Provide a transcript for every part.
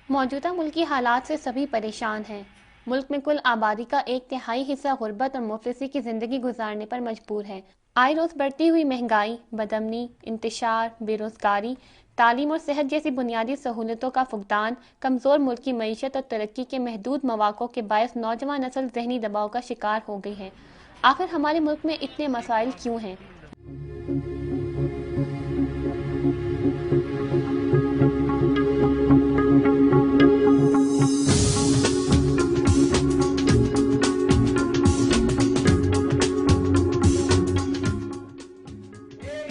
موجودہ ملکی حالات سے سبھی پریشان ہیں۔ ملک میں کل آبادی کا 1/3 حصہ غربت اور مفلسی کی زندگی گزارنے پر مجبور ہے۔ آئے روز بڑھتی ہوئی مہنگائی، بدامنی، انتشار، بے روزگاری، تعلیم اور صحت جیسی بنیادی سہولتوں کا فقدان، کمزور ملکی معیشت اور ترقی کے محدود مواقع کے باعث نوجوان نسل ذہنی دباؤ کا شکار ہو گئی ہے۔ آخر ہمارے ملک میں اتنے مسائل کیوں ہیں؟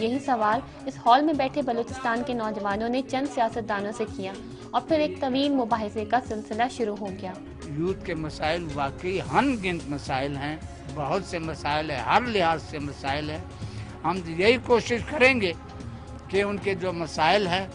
یہی سوال اس ہال میں بیٹھے بلوچستان کے نوجوانوں نے چند سیاستدانوں سے کیا اور پھر ایک طویل مباحثے کا سلسلہ شروع ہو گیا۔ یوتھ کے مسائل واقعی ان گنت مسائل ہیں، بہت سے مسائل ہیں، ہر لحاظ سے مسائل ہیں۔ ہم یہی کوشش کریں گے کہ ان کے جو مسائل ہیں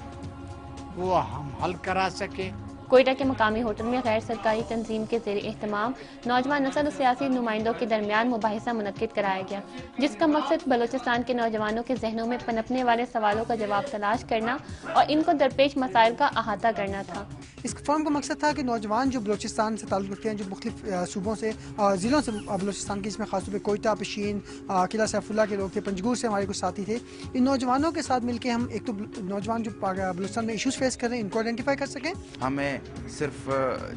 وہ ہم حل کرا سکیں۔ کوئٹہ کے مقامی ہوٹل میں غیر سرکاری تنظیم کے زیر اہتمام نوجوان نسل اور سیاسی نمائندوں کے درمیان مباحثہ منعقد کرایا گیا، جس کا مقصد بلوچستان کے نوجوانوں کے ذہنوں میں پنپنے والے سوالوں کا جواب تلاش کرنا اور ان کو درپیش مسائل کا احاطہ کرنا تھا۔ اس فورم کا مقصد تھا کہ نوجوان جو بلوچستان سے تعلق رکھتے ہیں، جو مختلف صوبوں سے ضلعوں سے بلوچستان کی، اس میں خاص طور پہ کوئٹہ، پشین، قلعہ سیف اللہ کے لوگ تھے، پنجگور سے ہمارے کچھ ساتھی تھے، ان نوجوانوں کے ساتھ مل کے ہم ایک تو نوجوان جو بلوچستان میں ایشوز فیس کر رہے ہیں ان کو آئیڈینٹیفائی کر سکیں۔ ہمیں صرف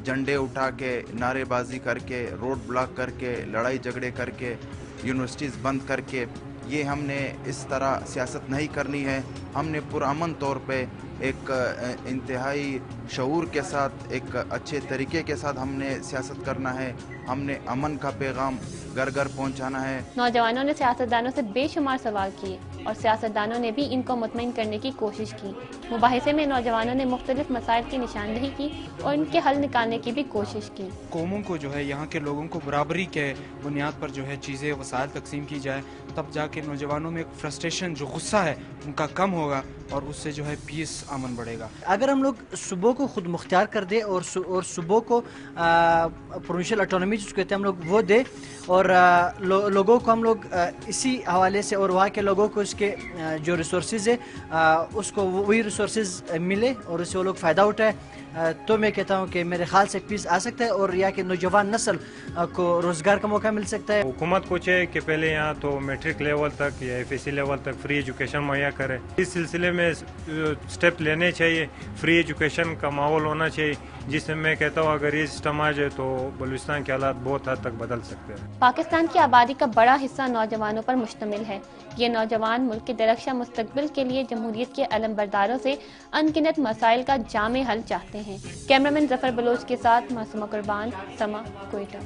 جھنڈے اٹھا کے، نعرے بازی کر کے، روڈ بلاک کر کے، لڑائی جھگڑے کر کے، یونیورسٹیز بند کر کے، یہ ہم نے اس طرح سیاست نہیں کرنی ہے۔ ہم نے پرامن طور پہ ایک انتہائی شعور کے ساتھ، ایک اچھے طریقے کے ساتھ ہم نے سیاست کرنا ہے۔ ہم نے امن کا پیغام گھر گھر پہنچانا ہے۔ نوجوانوں نے سیاستدانوں سے بے شمار سوال کیے اور سیاستدانوں نے بھی ان کو مطمئن کرنے کی کوشش کی۔ مباحثے میں نوجوانوں نے مختلف مسائل کی نشاندہی کی اور ان کے حل نکالنے کی بھی کوشش کی۔ قوموں کو جو ہے، یہاں کے لوگوں کو برابری کے بنیاد پر جو ہے چیزیں، وسائل تقسیم کی جائے، تب جا کے نوجوانوں میں ایک فرسٹریشن، جو غصہ ہے ان کا کم ہوگا اور اس سے جو ہے پیس، امن بڑھے گا۔ اگر ہم لوگ صوبوں کو خود مختار کر دیں اور صوبوں کو پروونشل اٹانومی جس کو کہتے ہیں ہم لوگ وہ دے، اور لوگوں کو ہم لوگ اسی حوالے سے، اور وہاں کے لوگوں کو اس کے جو ریسورسز ہے اس کو وہی ریسورسز ملے اور اس سے وہ لوگ فائدہ اٹھائے، تو میں کہتا ہوں کہ میرے خیال سے پیس آ سکتا ہے اور یہاں کے نوجوان نسل کو روزگار کا موقع مل سکتا ہے۔ حکومت کو چاہیے کہ پہلے یہاں تو میٹرک لیول تک یا ایف ایس سی لیول تک فری ایجوکیشن مہیا کرے۔ اس سلسلے میں سٹیپ لینے چاہیے، فری ایجوکیشن کا ماحول ہونا چاہیے، جس سے میں کہتا ہوں اگر یہ سسٹم آ جائے تو بلوچستان کے حالات بہت حد تک بدل سکتے ہیں۔ پاکستان کی آبادی کا بڑا حصہ نوجوانوں پر مشتمل ہے۔ یہ نوجوان ملک کے درخشاں مستقبل کے لیے جمہوریت کے علم برداروں سے ان گنت مسائل کا جامع حل چاہتے ہیں۔ کیمرامین ظفر بلوچ کے ساتھ معصومہ قربان، سما، کوئٹہ۔